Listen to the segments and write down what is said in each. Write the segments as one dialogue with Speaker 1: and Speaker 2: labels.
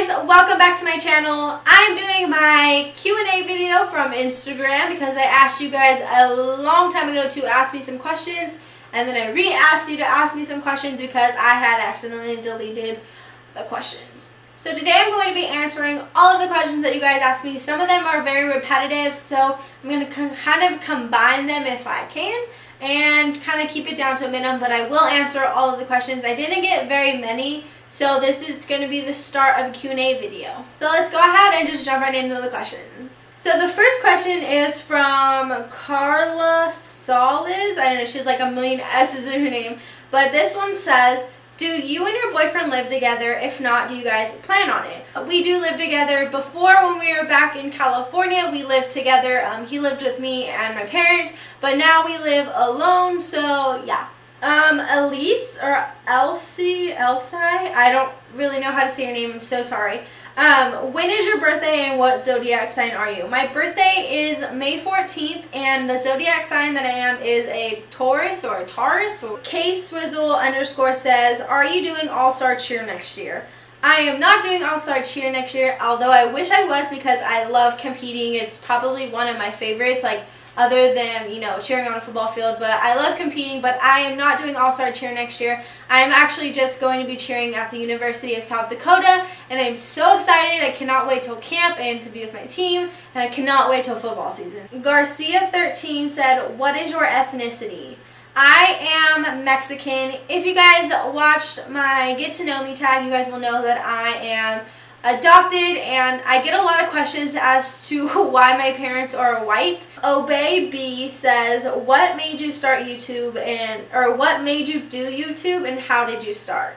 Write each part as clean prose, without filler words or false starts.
Speaker 1: guys, welcome back to my channel. I'm doing my Q&A video from Instagram because I asked you guys a long time ago to ask me some questions, and then I re-asked you to ask me some questions because I had accidentally deleted the questions. So today I'm going to be answering all of the questions that you guys asked me. Some of them are very repetitive, so I'm going to kind of combine them if I can and kind of keep it down to a minimum, but I will answer all of the questions. I didn't get very many, so this is going to be the start of a Q&A video. So let's go ahead and just jump right into the questions. So the first question is from Carla Solis. I don't know, she's like a million S's in her name. But this one says, do you and your boyfriend live together? If not, do you guys plan on it? We do live together. Before, when we were back in California, we lived together. He lived with me and my parents, but now we live alone, so yeah. Elise or Elsie, I don't really know how to say your name, I'm so sorry. When is your birthday and what zodiac sign are you? My birthday is May 14th and the zodiac sign that I am is a Taurus or a Taurus. K-Swizzle_ says, are you doing All-Star Cheer next year? I am not doing All-Star Cheer next year, although I wish I was because I love competing. It's probably one of my favorites, like other than, you know, cheering on a football field, but I love competing, but I am not doing All-Star Cheer next year. I am actually just going to be cheering at the University of South Dakota, and I'm so excited. I cannot wait till camp and to be with my team, and I cannot wait till football season. Garcia13 said, what is your ethnicity? I am Mexican. If you guys watched my Get to Know Me tag, you guys will know that I am adopted, and I get a lot of questions as to why my parents are white. Obey B says, what made you start YouTube or what made you do YouTube and how did you start?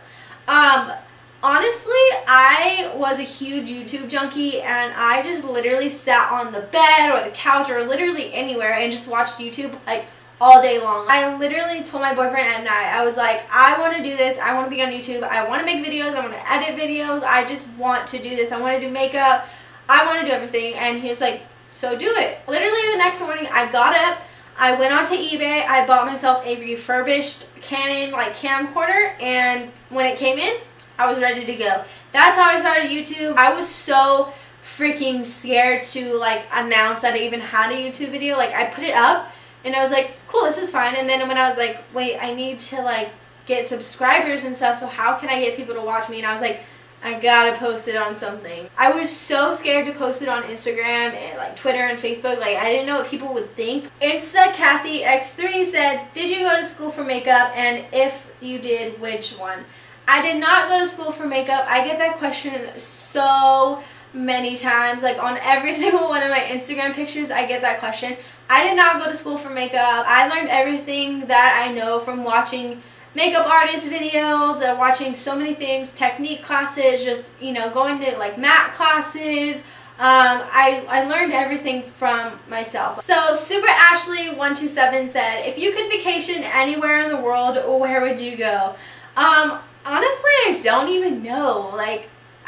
Speaker 1: Honestly, I was a huge YouTube junkie, and I just literally sat on the bed or the couch or literally anywhere and just watched YouTube like all day long. I literally told my boyfriend at night, I was like, I want to do this, I want to be on YouTube, I want to make videos, I want to edit videos, I just want to do this, I want to do makeup, I want to do everything, and he was like, so do it. Literally the next morning I got up, I went onto eBay, I bought myself a refurbished Canon camcorder, and when it came in, I was ready to go. That's how I started YouTube. I was so freaking scared to announce that I even had a YouTube video. I put it up, and I was like, cool, this is fine. And then when I was like, wait, I need to get subscribers and stuff, so how can I get people to watch me? And I was like, I gotta post it on something. I was so scared to post it on Instagram and Twitter and Facebook. I didn't know what people would think. Insta Kathy X3 said, did you go to school for makeup? And if you did, which one? I did not go to school for makeup. I get that question so many times. On every single one of my Instagram pictures, I get that question. I did not go to school for makeup. I learned everything that I know from watching makeup artist videos and watching so many things, technique classes, just, going to matte classes. I learned everything from myself. So Super Ashley 127 said, if you could vacation anywhere in the world, where would you go? Honestly, I don't even know.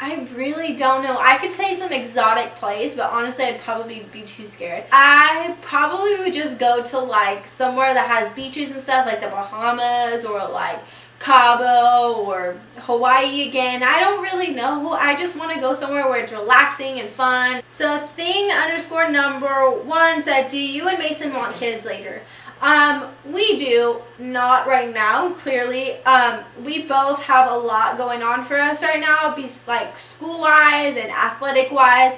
Speaker 1: I really don't know. I could say some exotic place, but honestly I'd probably be too scared. I probably would just go to somewhere that has beaches and stuff, like the Bahamas or Cabo or Hawaii again. I don't really know. I just want to go somewhere where it's relaxing and fun. So thing_number1 said, do you and Mason want kids later? We do, not right now, clearly. We both have a lot going on for us right now, school-wise and athletic-wise.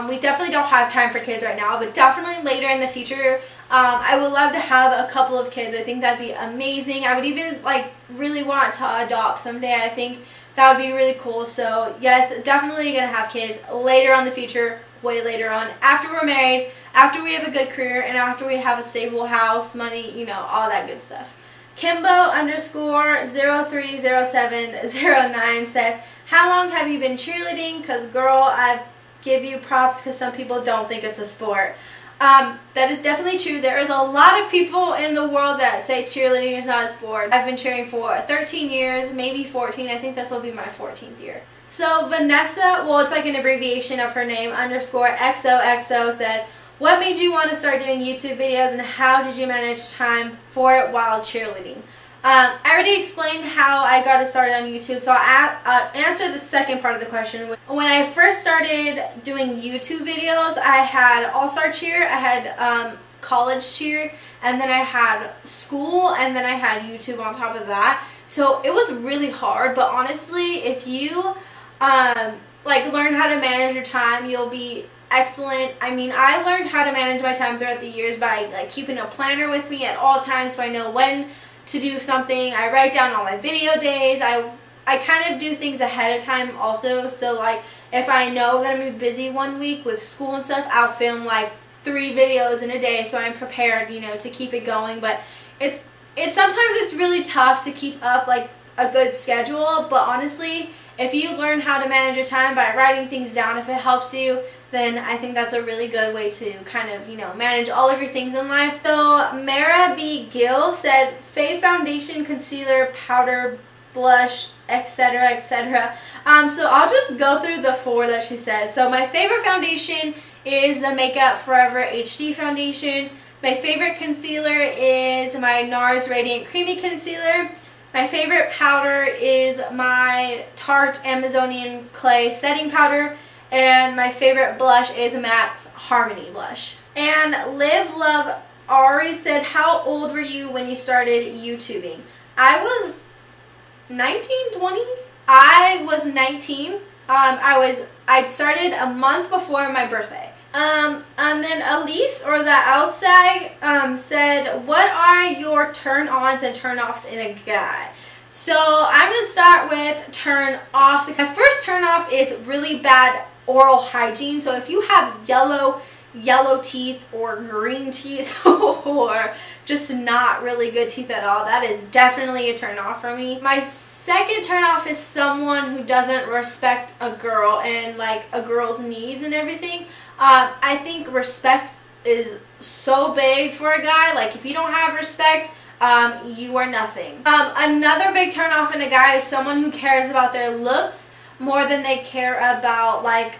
Speaker 1: We definitely don't have time for kids right now, but definitely later in the future, I would love to have a couple of kids. I think that'd be amazing. I would even, really want to adopt someday. I think that would be really cool. So, yes, definitely gonna have kids later on in the future. Way later on, after we're married, after we have a good career, and after we have a stable house, money, all that good stuff. Kimbo_030709 said, how long have you been cheerleading? Because girl, I give you props because some people don't think it's a sport. That is definitely true. There is a lot of people in the world that say cheerleading is not a sport. I've been cheering for 13 years, maybe 14. I think this will be my 14th year. So Vanessa, well, it's an abbreviation of her name, _XOXO said, what made you want to start doing YouTube videos and how did you manage time for it while cheerleading? I already explained how I got started on YouTube, so I'll answer the second part of the question. When I first started doing YouTube videos, I had all-star cheer, I had college cheer, and then I had school, and then I had YouTube on top of that. So it was really hard, but honestly, if you like learn how to manage your time, you'll be excellent. I mean, I learned how to manage my time throughout the years by like keeping a planner with me at all times, so I know when to do something. I write down all my video days. I kind of do things ahead of time also, so like if I know that I'm going to be busy one week with school and stuff, I'll film like 3 videos in a day, so I'm prepared, you know, to keep it going. But it's sometimes it's really tough to keep up like a good schedule, but honestly, if you learn how to manage your time by writing things down, if it helps you, then I think that's a really good way to kind of, you know, manage all of your things in life. So Mara B. Gill said, fave foundation, concealer, powder, blush, etc., etc. So I'll just go through the 4 that she said. So my favorite foundation is the Makeup Forever HD foundation. My favorite concealer is my NARS Radiant Creamy Concealer. My favorite powder is my Tarte Amazonian Clay Setting Powder. And my favorite blush is MAC's Harmony Blush. And Live Love Ari said, how old were you when you started YouTubing? I was 19, 20? I was 19. I started a month before my birthday. And then Elise, or the outside, said, what are your turn-ons and turn-offs in a guy? So I'm going to start with turn-offs. My first turn-off is really bad oral hygiene. So if you have yellow teeth or green teeth or just not really good teeth at all, that is definitely a turn-off for me. My second turn-off is someone who doesn't respect a girl and like a girl's needs and everything. I think respect is so big for a guy. Like if you don't have respect, you are nothing. Another big turn off in a guy is someone who cares about their looks more than they care about, like,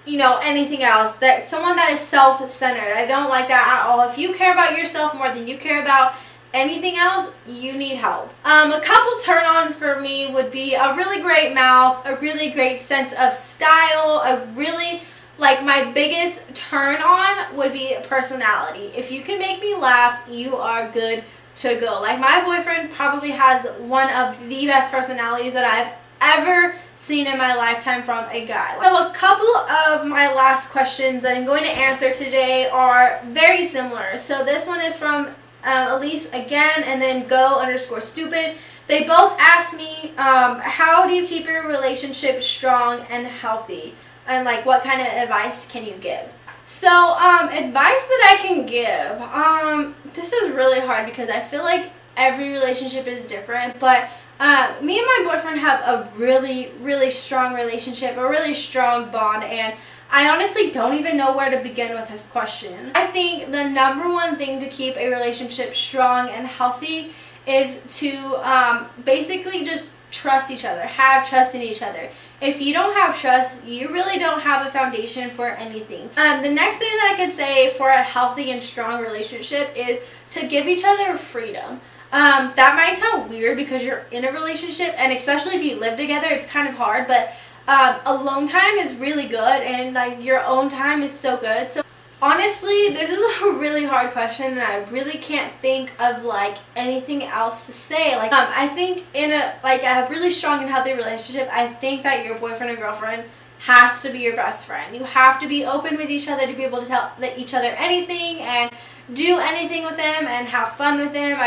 Speaker 1: you know, anything else. That someone that is self-centered. I don't like that at all. If you care about yourself more than you care about anything else, you need help. A couple turn-ons for me would be a really great mouth, a really great sense of style, a really, like, my biggest turn-on would be personality. If you can make me laugh, you are good to go. Like, my boyfriend probably has one of the best personalities that I've ever seen in my lifetime from a guy. So a couple of my last questions that I'm going to answer today are very similar. So this one is from Elise again, and then go_stupid. They both asked me, how do you keep your relationship strong and healthy? And like, what kind of advice can you give? So, advice that I can give, this is really hard because I feel like every relationship is different, but me and my boyfriend have a really, really strong relationship, a really strong bond, and I honestly don't even know where to begin with this question. I think the #1 thing to keep a relationship strong and healthy is to basically just trust each other, have trust in each other. If you don't have trust, you really don't have a foundation for anything. The next thing that I could say for a healthy and strong relationship is to give each other freedom. That might sound weird because you're in a relationship, and especially if you live together, it's kind of hard, but alone time is really good, and like your own time is so good. So honestly, this is a really hard question, and I really can't think of like anything else to say. Like, I think in a really strong and healthy relationship, I think that your boyfriend or girlfriend has to be your best friend. You have to be open with each other to be able to tell each other anything and do anything with them and have fun with them.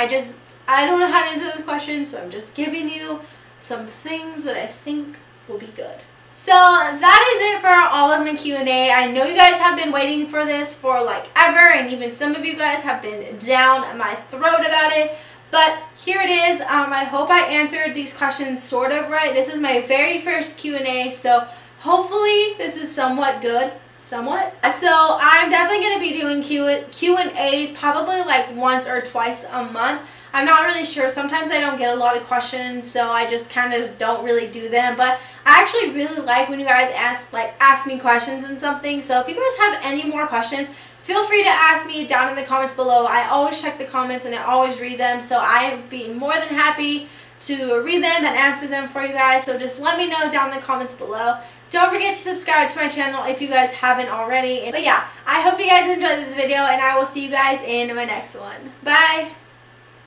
Speaker 1: I don't know how to answer this question, so I'm just giving you some things that I think will be good. So that is it for all of my Q&A. I know you guys have been waiting for this for like ever, and even some of you guys have been down my throat about it. But here it is. I hope I answered these questions sort of right. This is my very first Q&A, so hopefully this is somewhat good. Somewhat. So I'm definitely going to be doing Q&As probably like once or twice a month. I'm not really sure. Sometimes I don't get a lot of questions, so I just kind of don't really do them. But I actually really like when you guys ask me questions and something. So if you guys have any more questions, feel free to ask me down in the comments below. I always check the comments and I always read them, so I'd be more than happy to read them and answer them for you guys. So just let me know down in the comments below. Don't forget to subscribe to my channel if you guys haven't already. But yeah, I hope you guys enjoyed this video, and I will see you guys in my next one. Bye!